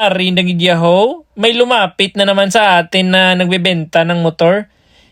Ari nagigyaho, may lumapit na naman sa atin na nagbebenta ng motor.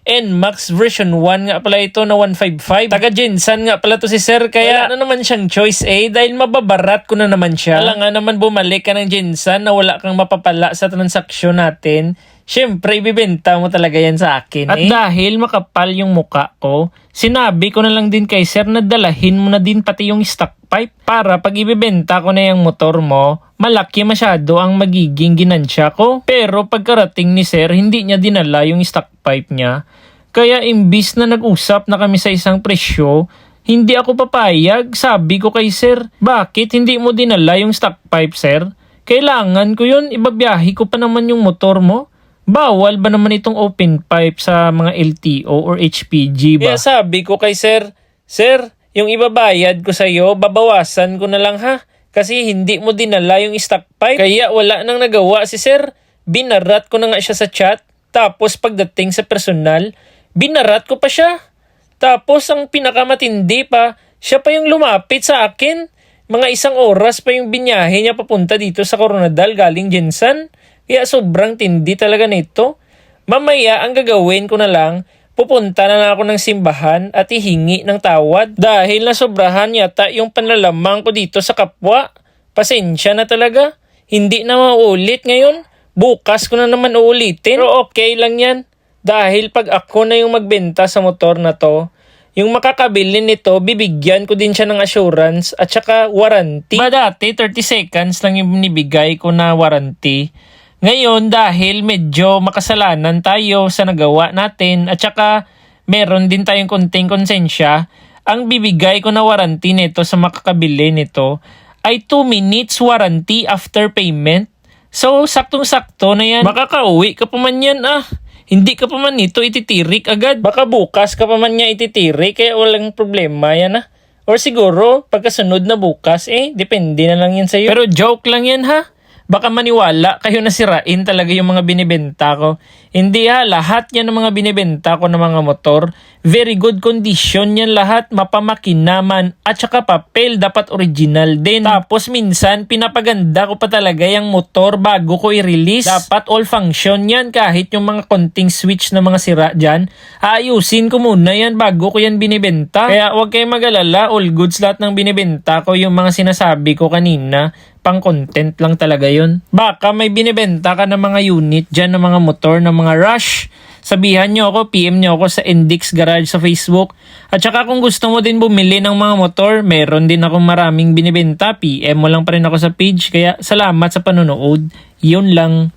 NMAX version 1 nga pala ito na 155. Taga Jensan nga pala to si sir, kaya wala na naman siyang choice dahil mababarat ko na naman siya. Wala nga naman bumalik ka ng Jensan na wala kang mapapala sa transaksyon natin. Siyempre, ibibenta mo talaga yan sa akin. At dahil makapal yung muka ko, sinabi ko na lang din kay sir na dalahin mo na din pati yung stock pipe para pag ibibenta ko na yung motor mo, malaki masyado ang magiging ginansya ko. Pero pagkarating ni sir, hindi niya dinala yung stock pipe niya. Kaya imbis na nag-usap na kami sa isang presyo, hindi ako papayag. Sabi ko kay sir, bakit hindi mo dinala yung stock pipe sir? Kailangan ko yun, ibabiyahe ko pa naman yung motor mo. Bawal ba naman itong open pipe sa mga LTO or HPG ba? Kaya sabi ko kay sir, sir, yung ibabayad ko sa'yo, babawasan ko na lang ha. Kasi hindi mo dinala yung stock pipe. Kaya wala nang nagawa si sir. Binarat ko na nga siya sa chat. Tapos pagdating sa personal, binarat ko pa siya. Tapos ang pinakamatindi pa, siya pa yung lumapit sa akin. Mga 1 oras pa yung binyahe niya papunta dito sa Coronadal galing Jensan. Kaya sobrang tindi talaga nito. Mamaya ang gagawin ko na lang, pupunta na ako ng simbahan at hihingi ng tawad. Dahil nasobrahan yata yung panlalamang ko dito sa kapwa. Pasensya na talaga. Hindi na maulit ngayon. Bukas ko na naman uulitin. Pero okay lang yan. Dahil pag ako na yung magbenta sa motor na to, yung makakabili nito, bibigyan ko din siya ng assurance at saka warranty. Ba dati 30 seconds lang yung binibigay ko na warranty. Ngayon dahil medyo makasalanan tayo sa nagawa natin at saka meron din tayong konting konsensya, ang bibigay ko na warranty nito sa makakabili nito ay 2 minutes warranty after payment. So saktong-sakto na yan. Makakauwi ka pa man yan Hindi ka pa man nito ititirik agad. Baka bukas ka pa man niya ititirik kaya walang problema yan Or siguro pagkasunod na bukas depende na lang yan sa'yo. Pero joke lang yan Baka maniwala kayo na sirain talaga yung mga binibenta ko. Hindi lahat yan ng mga binibenta ko ng mga motor. Very good condition yan lahat. Mapamakinaman at saka papel dapat original din. Tapos minsan pinapaganda ko pa talaga yung motor bago ko i-release. Dapat all function yan kahit yung mga konting switch na mga sira dyan. Aayusin ko muna yan bago ko yan binibenta. Kaya huwag kayong mag-alala. All goods lahat ng binibenta ko yung mga sinasabi ko kanina. Pang content lang talaga yun. Baka may binibenta ka ng mga unit dyan ng mga motor ng mga Rush. Sabihan nyo ako, PM nyo ako sa Indix Garage sa Facebook. At saka kung gusto mo din bumili ng mga motor, meron din akong maraming binibenta. PM mo lang pa rin ako sa page. Kaya salamat sa panonood. Yun lang.